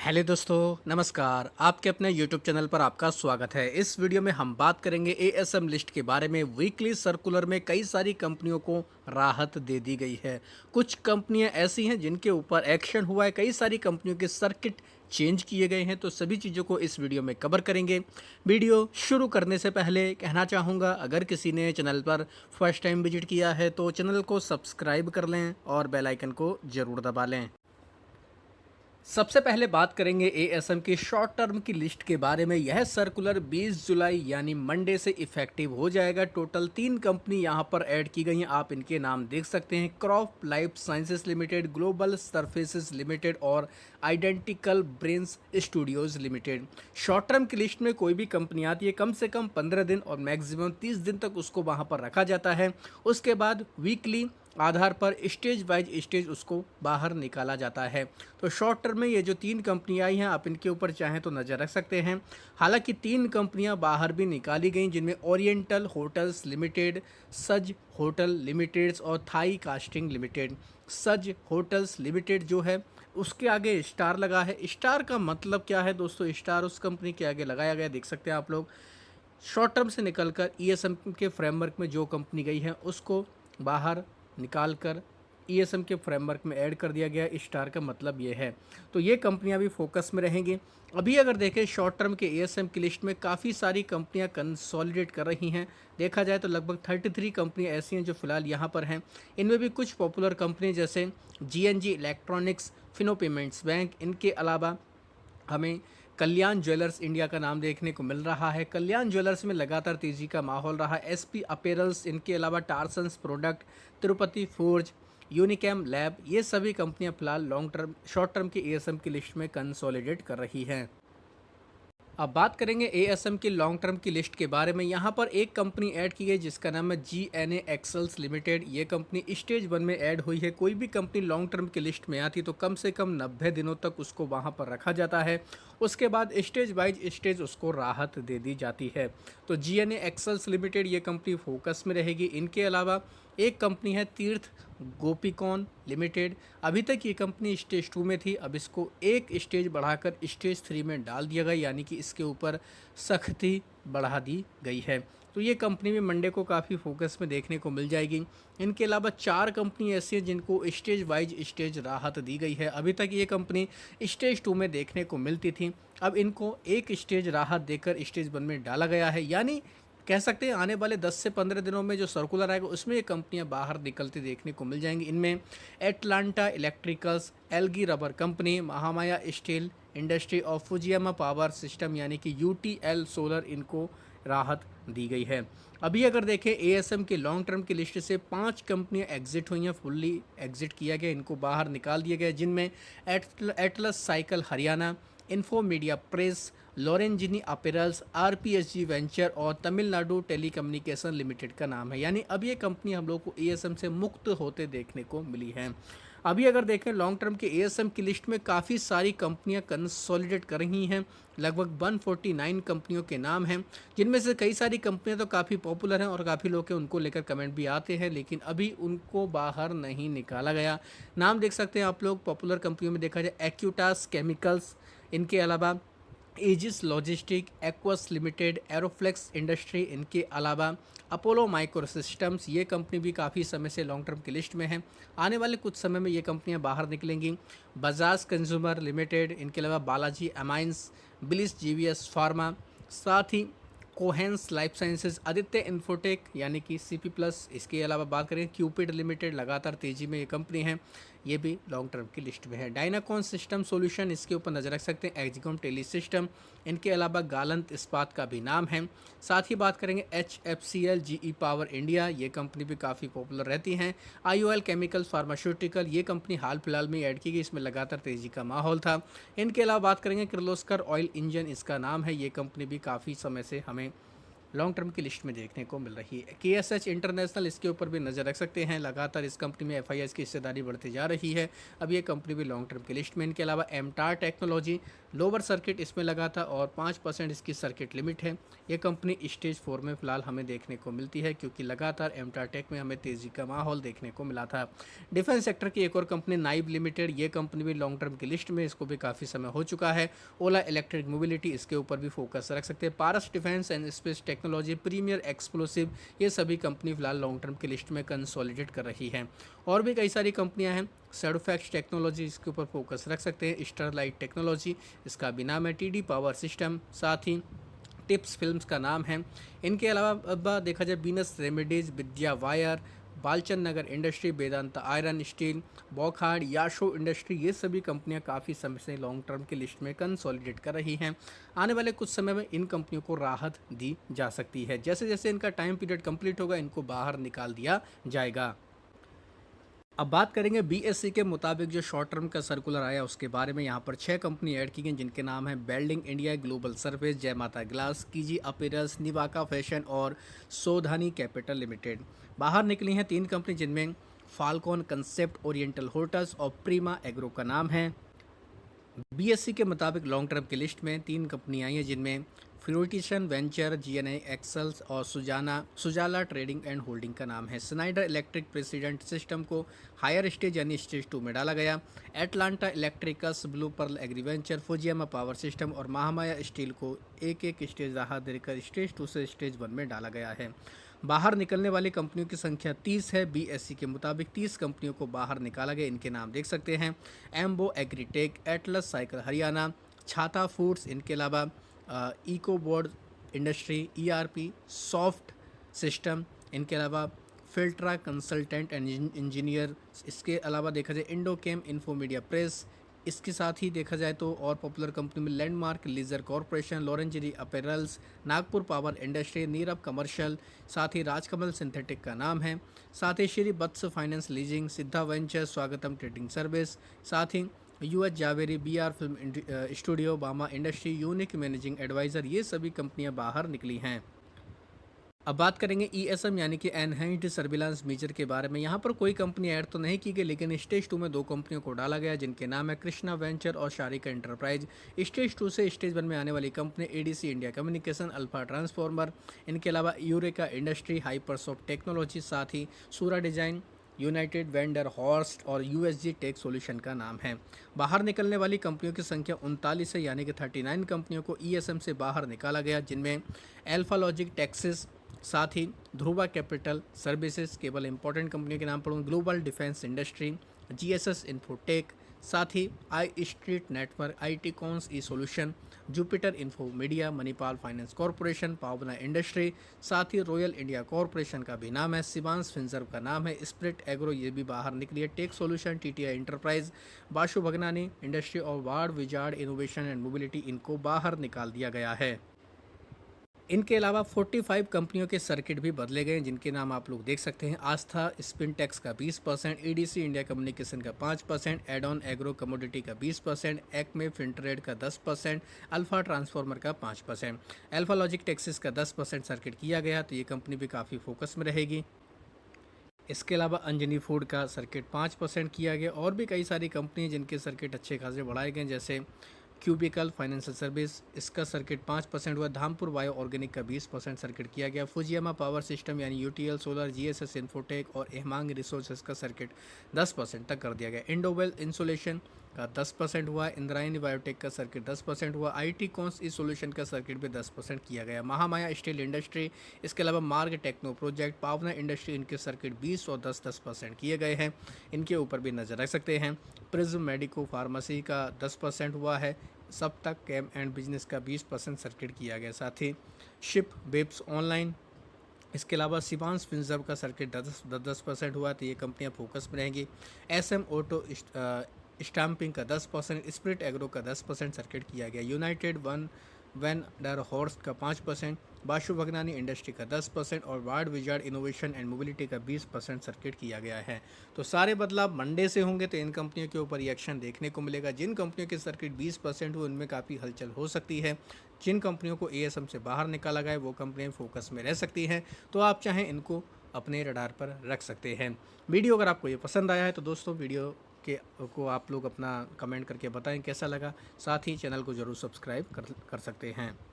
Hello दोस्तों, नमस्कार। आपके अपने यूट्यूब चैनल पर आपका स्वागत है। इस वीडियो में हम बात करेंगे एएसएम लिस्ट के बारे में। वीकली सर्कुलर में कई सारी कंपनियों को राहत दे दी गई है। कुछ कंपनियां ऐसी हैं जिनके ऊपर एक्शन हुआ है, कई सारी कंपनियों के सर्किट चेंज किए गए हैं। तो सभी चीज़ों को इस वीडियो में कवर करेंगे। वीडियो शुरू करने से पहले कहना चाहूँगा, अगर किसी ने चैनल पर फर्स्ट टाइम विजिट किया है तो चैनल को सब्सक्राइब कर लें और बेल आइकन को ज़रूर दबा लें। सबसे पहले बात करेंगे एएसएम की शॉर्ट टर्म की लिस्ट के बारे में। यह सर्कुलर 20 जुलाई यानी मंडे से इफेक्टिव हो जाएगा। टोटल 3 कंपनी यहां पर ऐड की गई हैं। आप इनके नाम देख सकते हैं: crop life sciences limited, global surfaces limited और identical brains studios limited. Short term की लिस्ट में कोई भी कंपनी आती है, कम से कम 15 दिन और मैक्सिमम 30 दिन तक उसको वहां पर रखा जाता है। उसके बाद वीकली आधार पर स्टेज वाइज स्टेज उसको बाहर निकाला जाता है। तो शॉर्ट टर्म में ये जो 3 कंपनियां आई हैं, आप इनके ऊपर चाहें तो नज़र रख सकते हैं। हालांकि 3 कंपनियां बाहर भी निकाली गई, जिनमें ओरिएंटल होटल्स लिमिटेड, सज होटल लिमिटेड्स और थाई कास्टिंग लिमिटेड। सज होटल्स लिमिटेड जो है उसके आगे स्टार लगा है। स्टार का मतलब क्या है दोस्तों? स्टार उस कंपनी के आगे लगाया गया, देख सकते हैं आप लोग। शॉर्ट टर्म से निकलकर ईएसएम के फ्रेमवर्क में जो कंपनी गई है उसको बाहर निकाल कर ईएसएम के फ्रेमवर्क में ऐड कर दिया गया। स्टार का मतलब ये है। तो ये कंपनियां भी फोकस में रहेंगी। अभी अगर देखें शॉर्ट टर्म के ईएसएम की लिस्ट में काफ़ी सारी कंपनियां कंसोलिडेट कर रही हैं। देखा जाए तो लगभग 33 कंपनियां ऐसी हैं जो फिलहाल यहाँ पर हैं। इनमें भी कुछ पॉपुलर कंपनी जैसे GNG electronics, Fino payments bank, इनके अलावा हमें कल्याण ज्वेलर्स इंडिया का नाम देखने को मिल रहा है। कल्याण ज्वेलर्स में लगातार तेजी का माहौल रहा। एसपी अपेरल्स, इनके अलावा Tarsons product, Tirupati forge, Unichem lab, ये सभी कंपनियां फिलहाल लॉन्ग टर्म शॉर्ट टर्म की एएसएम की लिस्ट में कंसोलिडेट कर रही हैं। अब बात करेंगे एएसएम की लॉन्ग टर्म की लिस्ट के बारे में। यहाँ पर एक कंपनी ऐड की गई जिसका नाम है जीएनए एक्सेल्स लिमिटेड। ये कंपनी स्टेज 1 में ऐड हुई है। कोई भी कंपनी लॉन्ग टर्म की लिस्ट में आती तो कम से कम 90 दिनों तक उसको वहाँ पर रखा जाता है। उसके बाद स्टेज वाइज स्टेज उसको राहत दे दी जाती है। तो जीएनए एक्सेल्स लिमिटेड ये कंपनी फोकस में रहेगी। इनके अलावा एक कंपनी है तीर्थ गोपीकॉन लिमिटेड। अभी तक ये कंपनी स्टेज 2 में थी, अब इसको एक स्टेज बढ़ाकर स्टेज 3 में डाल दिया गया, यानी कि इसके ऊपर सख्ती बढ़ा दी गई है। तो ये कंपनी भी मंडे को काफ़ी फोकस में देखने को मिल जाएगी। इनके अलावा 4 कंपनी ऐसी हैं जिनको स्टेज वाइज स्टेज राहत दी गई है। अभी तक ये कंपनी स्टेज 2 में देखने को मिलती थी, अब इनको एक स्टेज राहत देकर स्टेज 1 में डाला गया है। यानी कह सकते हैं आने वाले 10 से 15 दिनों में जो सर्कुलर आएगा उसमें ये कंपनियां बाहर निकलती देखने को मिल जाएंगी। इनमें Atlanta electricals, algae rubber company, Mahamaya steel industry और फुजियामा पावर सिस्टम यानी कि यूटीएल सोलर, इनको राहत दी गई है। अभी अगर देखें एएसएम की लॉन्ग टर्म की लिस्ट से 5 कंपनियां एग्जिट हुई हैं, फुल्ली एग्जिट किया गया, इनको बाहर निकाल दिया गया, जिनमें Atlas cycle Haryana, info media press, Lorenzini apparels, RPSG venture और तमिलनाडु टेलीकम्युनिकेशन लिमिटेड का नाम है। यानी अब ये कंपनी हम लोग को एएसएम से मुक्त होते देखने को मिली है। अभी अगर देखें लॉन्ग टर्म के एएसएम की लिस्ट में काफ़ी सारी कंपनियां कंसोलिडेट कर रही हैं। लगभग 149 कंपनियों के नाम हैं, जिनमें से कई सारी कंपनियां तो काफ़ी पॉपुलर हैं और काफ़ी लोग के उनको लेकर कमेंट भी आते हैं, लेकिन अभी उनको बाहर नहीं निकाला गया। नाम देख सकते हैं आप लोग। पॉपुलर कंपनियों में देखा जाए एक्यूटास केमिकल्स, इनके अलावा Aegis logistic, Aequs limited, Aeroflex industry, इनके अलावा अपोलो माइक्रो सिस्टम्स, ये कंपनी भी काफ़ी समय से लॉन्ग टर्म की लिस्ट में है। आने वाले कुछ समय में ये कंपनियां बाहर निकलेंगी। बजाज कंज्यूमर लिमिटेड, इनके अलावा बालाजी अमाइंस, बिलिस जीवीएस फार्मा, साथ ही कोहेंस लाइफ साइंसेज, आदित्य इन्फोटेक यानी कि सीपी प्लस। इसके अलावा बात करें क्यूपिड लिमिटेड, लगातार तेजी में ये कंपनी है, ये भी लॉन्ग टर्म की लिस्ट में है। डायनाकॉन सिस्टम सॉल्यूशन, इसके ऊपर नज़र रख सकते हैं। एक्जिकॉम टेली सिस्टम, इनके अलावा गालंत इस्पात का भी नाम है। साथ ही बात करेंगे HFCL, GE पावर इंडिया, ये कंपनी भी काफ़ी पॉपुलर रहती हैं। IOL केमिकल फार्मास्यूटिकल, ये कंपनी हाल फिलहाल में ऐड की गई, इसमें लगातार तेज़ी का माहौल था। इनके अलावा बात करेंगे किर्लोस्कर ऑयल इंजन, इसका नाम है, ये कंपनी भी काफ़ी समय से हमें लॉन्ग टर्म की लिस्ट में देखने को मिल रही है। KSH इंटरनेशनल, इसके ऊपर भी नज़र रख सकते हैं। लगातार इस कंपनी में FIS की हिस्सेदारी बढ़ती जा रही है। अब ये कंपनी भी लॉन्ग टर्म की लिस्ट में। इनके अलावा MTAR टेक्नोलॉजी, लोअर सर्किट इसमें लगा था और 5% इसकी सर्किट लिमिट है। ये कंपनी स्टेज 4 में फिलहाल हमें देखने को मिलती है, क्योंकि लगातार MTAR टेक में हमें तेज़ी का माहौल देखने को मिला था। डिफेंस सेक्टर की एक और कंपनी नाइब लिमिटेड, ये कंपनी भी लॉन्ग टर्म की लिस्ट में, इसको भी काफ़ी समय हो चुका है। ओला इलेक्ट्रिक मोबिलिटी, इसके ऊपर भी फोकस रख सकते हैं। Paras defence and space technology, premier explosive, ये सभी कंपनी फिलहाल लॉन्ग टर्म की लिस्ट में कंसोलिडेट कर रही हैं। और भी कई सारी कंपनियां हैं। सैडोफैक्स टेक्नोलॉजी, इसके ऊपर फोकस रख सकते हैं। स्टरलाइट टेक्नोलॉजी, इसका भी नाम है। TD पावर सिस्टम, साथ ही टिप्स फिल्म्स का नाम है। इनके अलावा अब देखा जाए Venus remedies, Vidya wire, Balchand Nagar industry, Vedanta iron steel, Wockhardt, Yasho industry, ये सभी कंपनियां काफ़ी समय से लॉन्ग टर्म की लिस्ट में कंसोलिडेट कर रही हैं। आने वाले कुछ समय में इन कंपनियों को राहत दी जा सकती है। जैसे जैसे इनका टाइम पीरियड कंप्लीट होगा, इनको बाहर निकाल दिया जाएगा। अब बात करेंगे BSE के मुताबिक जो शॉर्ट टर्म का सर्कुलर आया उसके बारे में। यहाँ पर 6 कंपनी ऐड की गई, जिनके नाम है बेल्डिंग इंडिया, ग्लोबल सर्विस, जय माता ग्लास, कीजी अपीयरेंस, निवाका फैशन और सोधानी कैपिटल लिमिटेड। बाहर निकली हैं 3 कंपनी, जिनमें फाल्कॉन कंसेप्ट, ओरिएंटल होटल्स और प्रीमा एग्रो का नाम है। BSE के मुताबिक लॉन्ग टर्म की लिस्ट में 3 कंपनी आई हैं, जिनमें फ्यूटिशन वेंचर, GNA एक्सल्स और सुजाला ट्रेडिंग एंड होल्डिंग का नाम है। स्नाइडर इलेक्ट्रिक प्रेसिडेंट सिस्टम को हायर स्टेज यानी स्टेज 2 में डाला गया। Atlanta electricals, blue pearl agriventure, Fujiyama power system और महामाया स्टील को एक एक स्टेज राहत देकर स्टेज 2 से स्टेज 1 में डाला गया है। बाहर निकलने वाली कंपनियों की संख्या 30 है। BSE के मुताबिक 30 कंपनियों को बाहर निकाला गया। इनके नाम देख सकते हैं। Embo agritech, Atlas cycle Haryana, Chhata foods, इनके अलावा eco board industry, ERP soft system, इनके अलावा फिल्ट्रा कंसल्टेंट एंड इंजीनियर, इसके अलावा देखा जाए इंडोकेम इन्फोमीडिया प्रेस। इसके साथ ही देखा जाए तो और पॉपुलर कंपनी में landmark leisure corporation, Lorenzini apparels, Nagpur power industry, Nirav commercial, साथ ही राजकमल सिंथेटिक का नाम है। साथ ही Shri Vats finance leasing, Siddha venture, Swagatam trading service, साथ ही US Javeri, BR film studio, Bama industry, unique managing adviser, ये सभी कंपनियां बाहर निकली हैं। अब बात करेंगे ESM यानी कि एनहेंस्ड सर्विलांस मेजर के बारे में। यहाँ पर कोई कंपनी ऐड तो नहीं की गई, लेकिन स्टेज 2 में 2 कंपनियों को डाला गया, जिनके नाम है कृष्णा वेंचर और शारिका एंटरप्राइज। स्टेज 2 से स्टेज 1 में आने वाली company ADC India communication, alpha transformer, इनके अलावा यूरेका इंडस्ट्री, हाइपरसॉफ्ट टेक्नोलॉजी, साथ ही सूरा डिजाइन, यूनाइटेड वेंडर हॉर्स्ट और USG टेक सॉल्यूशन का नाम है। बाहर निकलने वाली कंपनियों की संख्या 39 है, यानी कि 39 कंपनियों को ESM से बाहर निकाला गया, जिनमें अल्फा लॉजिक टेक्सिस, साथ ही ध्रुवा कैपिटल सर्विसेज, केवल इंपॉर्टेंट कंपनियों के नाम पढ़ूँ, global defence industry, GSS infotech, साथ ही I street network, IT cons e solution, Jupiter info media, Manipal finance corporation, Pawna industry, साथ ही रॉयल इंडिया कॉरपोरेशन का भी नाम है। सिवांस फिंजर्व का नाम है। स्प्रिट एग्रो, ये भी बाहर निकली है। Take solution, TTI enterprise, बाशु Bhagnani industry और Wardwizard innovation and mobility, इनको बाहर निकाल दिया गया है। इनके अलावा 45 कंपनियों के सर्किट भी बदले गए, जिनके नाम आप लोग देख सकते हैं। आस्था स्पिनटेक्स का 20%, EDC इंडिया कम्युनिकेशन का 5%, एडॉन एग्रो कमोडिटी का 20%, एक्मे फिनट्रेड का 10%, अल्फा ट्रांसफॉर्मर का 5%, अल्फा लॉजिक टेक्सिस का 10% सर्किट किया गया, तो ये कंपनी भी काफ़ी फोकस में रहेगी। इसके अलावा अंजनी फूड का सर्किट 5% किया गया। और भी कई सारी कंपनी जिनके सर्किट अच्छे खासे बढ़ाए गए, जैसे क्यूबिकल फाइनेंशियल सर्विस, इसका सर्किट 5% हुआ। धामपुर बायो ऑर्गेनिक का 20% सर्किट किया गया। फुजियामा पावर सिस्टम यानी UTL सोलर, GSS इन्फोटेक और एहमांग रिसोर्सेज का सर्किट 10% तक कर दिया गया। इंडोवेल इंसुलेशन का 10% हुआ। इंद्रायणी बायोटेक का सर्किट 10% हुआ। IT कॉन्स ई सोल्यूशन का सर्किट भी 10% किया गया। महामाया स्टील इंडस्ट्री, इसके अलावा मार्ग टेक्नो प्रोजेक्ट, पावना इंडस्ट्री, इनके सर्किट 20 और 10% किए गए हैं। इनके ऊपर भी नज़र रख सकते हैं। प्रिज्म मेडिको फार्मेसी का 10% हुआ है। सब तक कैम एंड बिजनेस का 20% सर्किट किया गया। साथ ही शिप वेब्स ऑनलाइन, इसके अलावा सिवांस फिंजर्व का सर्किट 10% हुआ, तो ये कंपनियां फोकस में रहेंगी। SM ऑटो स्टाम्पिंग का 10%, स्प्रिट एग्रो का 10% सर्किट किया गया। United van van der Horst का 5%, बाशु भगनानी इंडस्ट्री का 10% और Wardwizard innovation and mobility का 20% सर्किट किया गया है। तो सारे बदलाव मंडे से होंगे, तो इन कंपनियों के ऊपर रिएक्शन देखने को मिलेगा। जिन कंपनियों के सर्किट 20% हुए उनमें काफ़ी हलचल हो सकती है। जिन कंपनियों को एएसएम से बाहर निकाला गया है वो कंपनियाँ फोकस में रह सकती हैं, तो आप चाहें इनको अपने रडार पर रख सकते हैं। वीडियो अगर आपको ये पसंद आया है तो दोस्तों वीडियो के को आप लोग अपना कमेंट करके बताएं कैसा लगा। साथ ही चैनल को ज़रूर सब्सक्राइब कर सकते हैं।